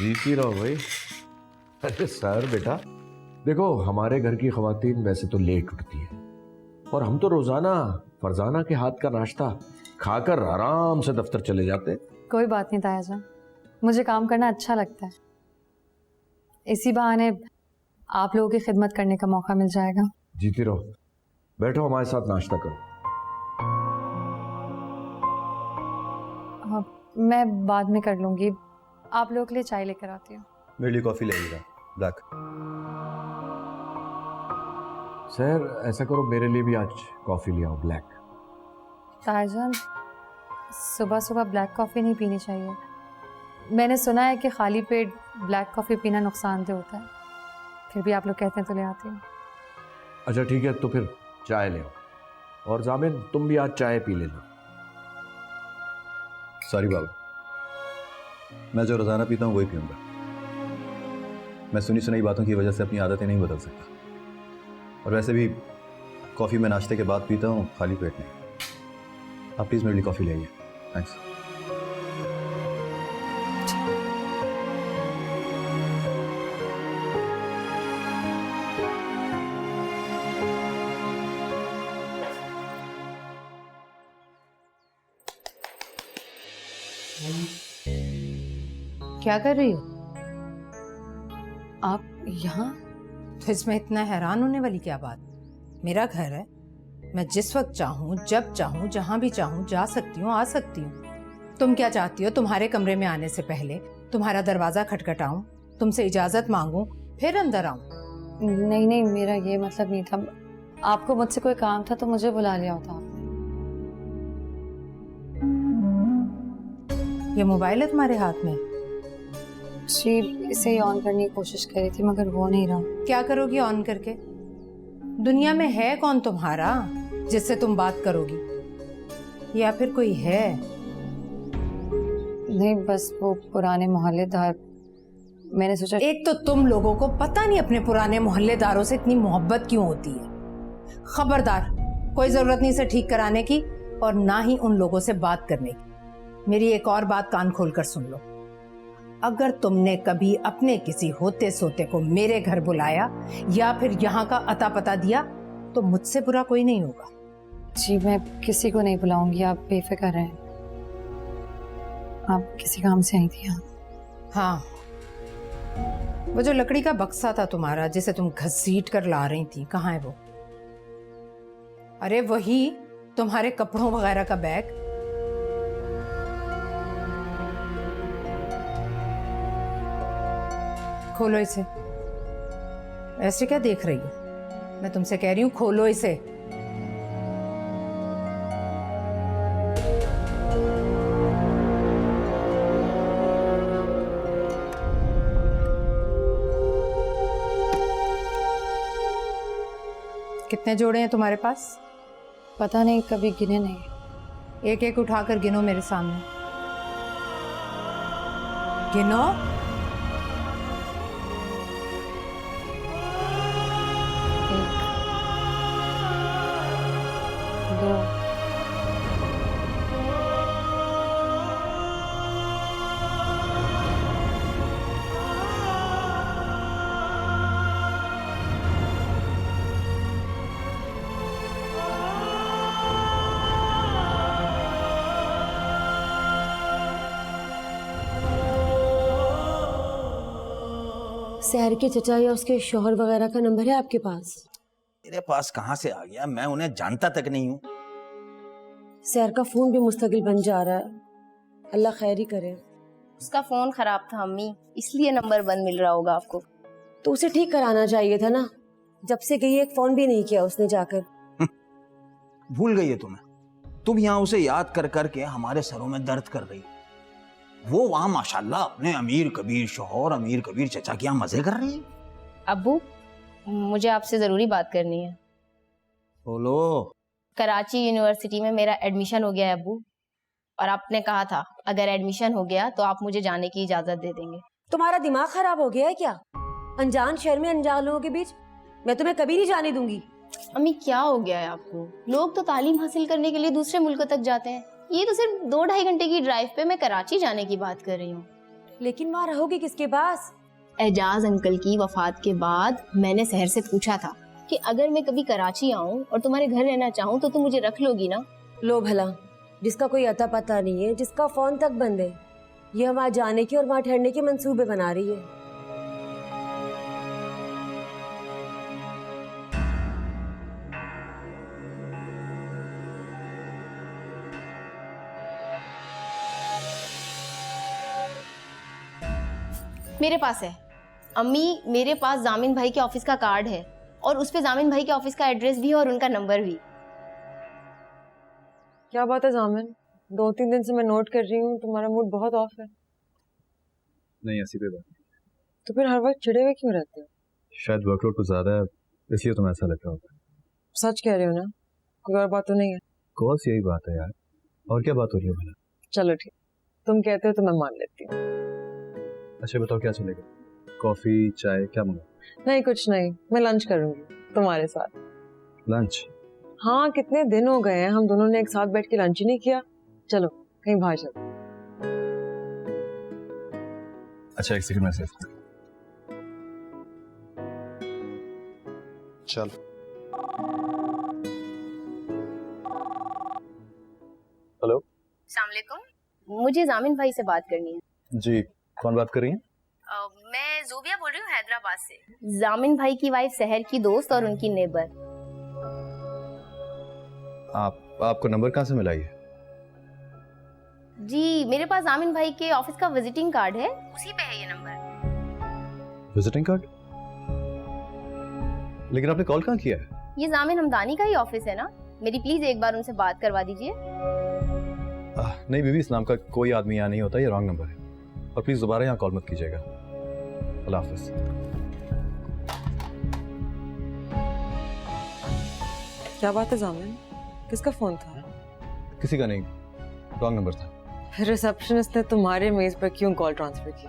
जीती रहो भाई। अरे सर बेटा, देखो हमारे घर की खवातीन वैसे तो लेट उठती है और हम तो रोजाना फरजाना के हाथ का नाश्ता खाकर आराम से दफ्तर चले जाते। कोई बात नहीं ताया जान, मुझे काम करना अच्छा लगता है। इसी बहाने आप लोगों की खिदमत करने का मौका मिल जाएगा। जीती रहो, बैठो हमारे साथ नाश्ता करो। मैं बाद में कर लूंगी, आप लोगों के लिए चाय लेकर आती हूँ। मेरे लिए कॉफी लगेगा ब्लैक। सर ऐसा करो, मेरे लिए भी आज कॉफी ले आओ ब्लैक। ताया जान, सुबह सुबह ब्लैक कॉफ़ी नहीं पीनी चाहिए। मैंने सुना है कि खाली पेट ब्लैक कॉफ़ी पीना नुकसानदेह होता है, फिर भी आप लोग कहते हैं तो ले आती हूँ। अच्छा ठीक है, तो फिर चाय ले आओ। और जामिन तुम भी आज चाय पी लेना। सॉरी बाबा, मैं जो रोजाना पीता हूँ वही पीऊंगा। मैं सुनी सुनाई बातों की वजह से अपनी आदतें नहीं बदल सकता। और वैसे भी कॉफ़ी मैं नाश्ते के बाद पीता हूँ, खाली पेट नहीं। आप प्लीज़ मेरे लिए कॉफ़ी ले आइए। थैंक्स। क्या कर रही हो? आप यहाँ? तो इसमें इतना हैरान होने वाली क्या बात? मेरा घर है, मैं जिस वक्त चाहूँ, जब चाहूँ, जहाँ भी चाहूँ जा सकती हूँ, आ सकती हूँ। तुम क्या चाहती हो? तुम्हारे कमरे में आने से पहले तुम्हारा दरवाजा खटखटाऊं, तुमसे इजाजत मांगूं, फिर अंदर आऊं? नहीं नहीं, मेरा ये मतलब नहीं था। आपको मुझसे कोई काम था तो मुझे बुला लिया होता आपने। ये मोबाइल है तुम्हारे हाथ में? जी, इसे ही ऑन करने की कोशिश कर रही थी मगर हो नहीं रहा। क्या करोगी ऑन करके? दुनिया में है कौन तुम्हारा जिससे तुम बात करोगी? या फिर कोई है? नहीं, बस वो पुराने मोहल्लेदार। मैंने सोचा एक तो तुम लोगों को पता नहीं अपने पुराने मोहल्लेदारों से इतनी मोहब्बत क्यों होती है। खबरदार, कोई जरूरत नहीं इसे ठीक कराने की और ना ही उन लोगों से बात करने की। मेरी एक और बात कान खोलकर सुन लो। अगर तुमने कभी अपने किसी होते सोते को मेरे घर बुलाया या फिर यहाँ का अता पता दिया तो मुझसे बुरा कोई नहीं होगा। जी, मैं किसी को नहीं बुलाऊंगी, आप बेफिक्र रहें। आप किसी काम से आई थी यहाँ? हाँ, वो जो लकड़ी का बक्सा था तुम्हारा जिसे तुम घसीट कर ला रही थी, कहाँ है वो? अरे वही तुम्हारे कपड़ों वगैरह का बैग। खोलो इसे। ऐसे क्या देख रही हो? मैं तुमसे कह रही हूं खोलो इसे। कितने जोड़े हैं तुम्हारे पास? पता नहीं, कभी गिने नहीं। एक एक उठाकर गिनो मेरे सामने। गिनो। दो, शहर के चचा या उसके शोहर वगैरह का नंबर है आपके पास? मेरे पास कहाँ से आ गया? मैं उन्हें जानता तक नहीं हूँ। शहर का फोन भी मुस्तकिल बन जा रहा है, अल्लाह खैर ही करे। उसका फोन खराब था अम्मी, इसलिए नंबर बंद मिल रहा होगा आपको। तो उसे ठीक कराना चाहिए था ना। जब से गई एक फोन भी नहीं किया उसने जाकर। भूल गई है तुम्हें? तुम यहाँ उसे याद कर करके हमारे सरों में दर्द कर रही। वो वहाँ माशाल्लाह अपने अमीर कबीर शौहर, अमीर कबीर चचा के यहाँ मजे कर रही है। अब्बू, मुझे आपसे जरूरी बात करनी है। बोलो। कराची यूनिवर्सिटी में मेरा एडमिशन हो गया है अब्बू, और आपने कहा था अगर एडमिशन हो गया तो आप मुझे जाने की इजाजत दे देंगे। तुम्हारा दिमाग खराब हो गया है क्या? अनजान शहर में अनजान लोगों के बीच मैं तुम्हें कभी नहीं जाने दूंगी। अम्मी क्या हो गया है आपको? लोग तो तालीम हासिल करने के लिए दूसरे मुल्कों तक जाते हैं, ये तो सिर्फ 2-2.5 घंटे की ड्राइव पे मैं कराची जाने की बात कर रही हूँ। लेकिन वहाँ रहोगे किसके पास? एजाज अंकल की वफात के बाद मैंने शहर से पूछा था कि अगर मैं कभी कराची आऊं और तुम्हारे घर रहना चाहूं तो तुम मुझे रख लोगी ना? लो भला, जिसका कोई अता पता नहीं है, जिसका फोन तक बंद है, ये वहाँ जाने के और वहाँ ठहरने के मंसूबे बना रही है। मेरे पास है अम्मी, मेरे पास जामिन भाई के ऑफिस का कार्ड है और उस पे जामिन भाई के ऑफिस का एड्रेस भी है और उनका नंबर भी। क्या बात है जामिन, 2-3 दिन से मैं नोट कर रही हूँ तुम्हारा मूड बहुत ऑफ है। नहीं, ऐसी कोई बात नहीं। तो फिर हर वक्त चिड़े हुए क्यों रहते हो? शायद वर्कलोड कुछ ज़्यादा है, इसलिए तुम्हें ऐसा लग रहा होगा। सच कह रहे हो ना? कोई और बात तो नहीं है? कोर्स यही बात है यार, और क्या बात हो रही है भला? चलो ठीक, तुम कहते हो तो मैं मान लेती हूँ। अच्छा बताओ क्या चलेगा? कॉफी, चाय, क्या मंगाओ? नहीं कुछ नहीं, मैं लंच करूंगी तुम्हारे साथ। लंच? हाँ, कितने दिन हो गए हैं हम दोनों ने एक साथ बैठ के लंच ही नहीं किया। चलो कहीं बाहर चलो। अच्छा एक सेकंड मैसेज। चल। हेलो। अस्सलाम वालेकुम, मुझे जामिन भाई से बात करनी है। जी, कौन बात कर रही हैं? मैं जोबिया बोल रही हूँ हैदराबाद से। जामिन भाई की वाइफ शहर की दोस्त और उनकी नेबर। आपको नंबर कहाँ से मिला ये? जी, मेरे पास जामिन भाई के ऑफिस का विजिटिंग कार्ड है, उसी पे है ये नंबर। Visiting card? लेकिन आपने कॉल कहाँ किया है? ये जामिन हमदानी का ही ऑफिस है ना? मेरी प्लीज एक बार उनसे बात करवा दीजिए। नहीं बीबी, इस नाम का कोई आदमी यहाँ नहीं होता, ये रॉन्ग नंबर है। और प्लीज दोबारा यहाँ कॉल मत कीजिएगा। अल्लाह हाफिज। क्या बात है जामिन, किसका फोन था? किसी का नहीं, रॉन्ग नंबर था। रिसेप्शनिस्ट ने तुम्हारे मेज पर क्यों कॉल ट्रांसफर की?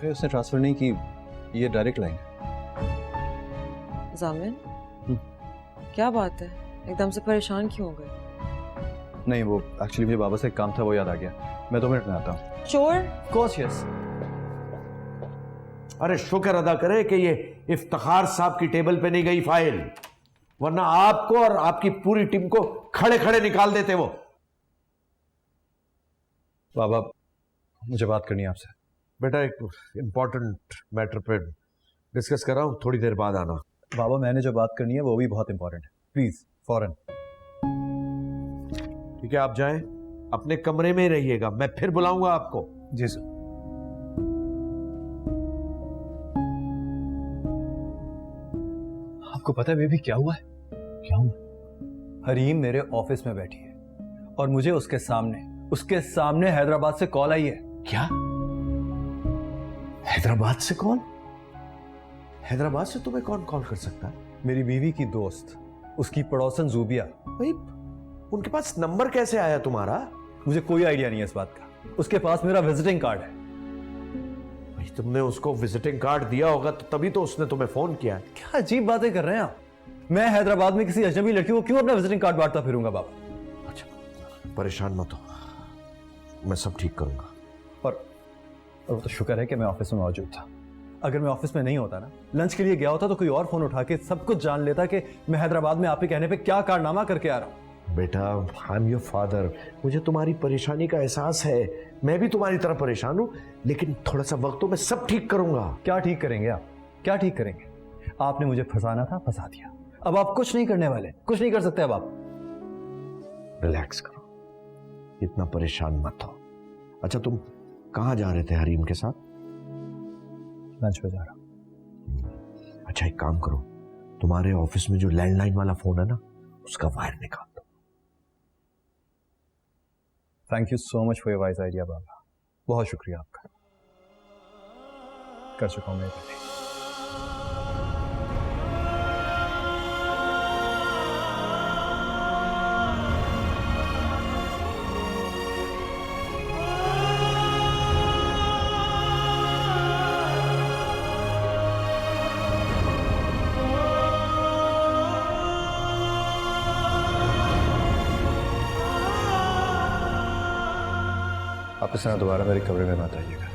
फिर उसने ट्रांसफर नहीं की, ये डायरेक्ट लाइन है। जामिन, क्या बात है, एकदम से परेशान क्यों हो गए? नहीं, वो एक्चुअली मुझे बाबा से एक काम था, वो याद आ गया। मैं 2 मिनट में आता हूँ। चोर? Course yes. अरे शुक्र अदा करे कि ये इफ्तिखार साहब की टेबल पे नहीं गई फाइल, वरना आपको और आपकी पूरी टीम को खड़े खड़े निकाल देते वो। बाबा मुझे बात करनी है आपसे। बेटा एक इंपॉर्टेंट मैटर पे डिस्कस कर रहा हूं, थोड़ी देर बाद आना। बाबा मैंने जो बात करनी है वो भी बहुत इंपॉर्टेंट है, प्लीज फौरन। ठीक है, आप जाएं, अपने कमरे में ही रहिएगा, मैं फिर बुलाऊंगा आपको। जी सर। आपको पता है बेबी क्या हुआ है? क्या हुआ? हरीम मेरे ऑफिस में बैठी है और मुझे उसके सामने हैदराबाद से कॉल आई है। क्या? हैदराबाद से कॉल? हैदराबाद से तुम्हें कौन कॉल कर सकता है? मेरी बीवी की दोस्त, उसकी पड़ोसन जूबिया। भाई उनके पास नंबर कैसे आया तुम्हारा? मुझे कोई आइडिया नहीं है इस बात का। उसके पास मेरा विजिटिंग कार्ड है। भाई तुमने उसको विजिटिंग कार्ड दिया होगा तो तभी तो उसने तुम्हें फोन किया है। क्या अजीब बातें कर रहे हैं आप? मैं हैदराबाद में किसी अजनबी लड़की को क्यों अपना विजिटिंग कार्ड बांटता फिरूंगा बाबा? अच्छा परेशान मत हो, मैं सब ठीक करूंगा। और वो तो शुक्र है कि मैं ऑफिस में मौजूद था। अगर मैं ऑफिस में नहीं होता ना, लंच के लिए गया होता, तो कोई और फोन उठा के सब कुछ जान लेता कि मैं हैदराबाद में आपके कहने पे क्या कारनामा करके आ रहा हूं। बेटा आई एम योर फादर, मुझे तुम्हारी परेशानी का एहसास है, मैं भी तुम्हारी तरह परेशान हूं, लेकिन थोड़ा सा वक्त तो मैं सब ठीक करूंगा। क्या ठीक करेंगे आप? क्या ठीक करेंगे? आपने मुझे फंसाना था, फंसा दिया। अब आप कुछ नहीं करने वाले, कुछ नहीं कर सकते अब आप। रिलैक्स करो, इतना परेशान मत हो। अच्छा तुम कहाँ जा रहे थे हरीम के साथ? लंच पे जा रहा हूं। अच्छा एक काम करो, तुम्हारे ऑफिस में जो लैंडलाइन वाला फोन है ना, उसका वायर निकाल दो। Thank you so much for your wise idea बाबा, बहुत शुक्रिया आपका। कर चुका हूं मैं पहले। आप इस तरह दोबारा मेरे कमरे में मत आइएगा।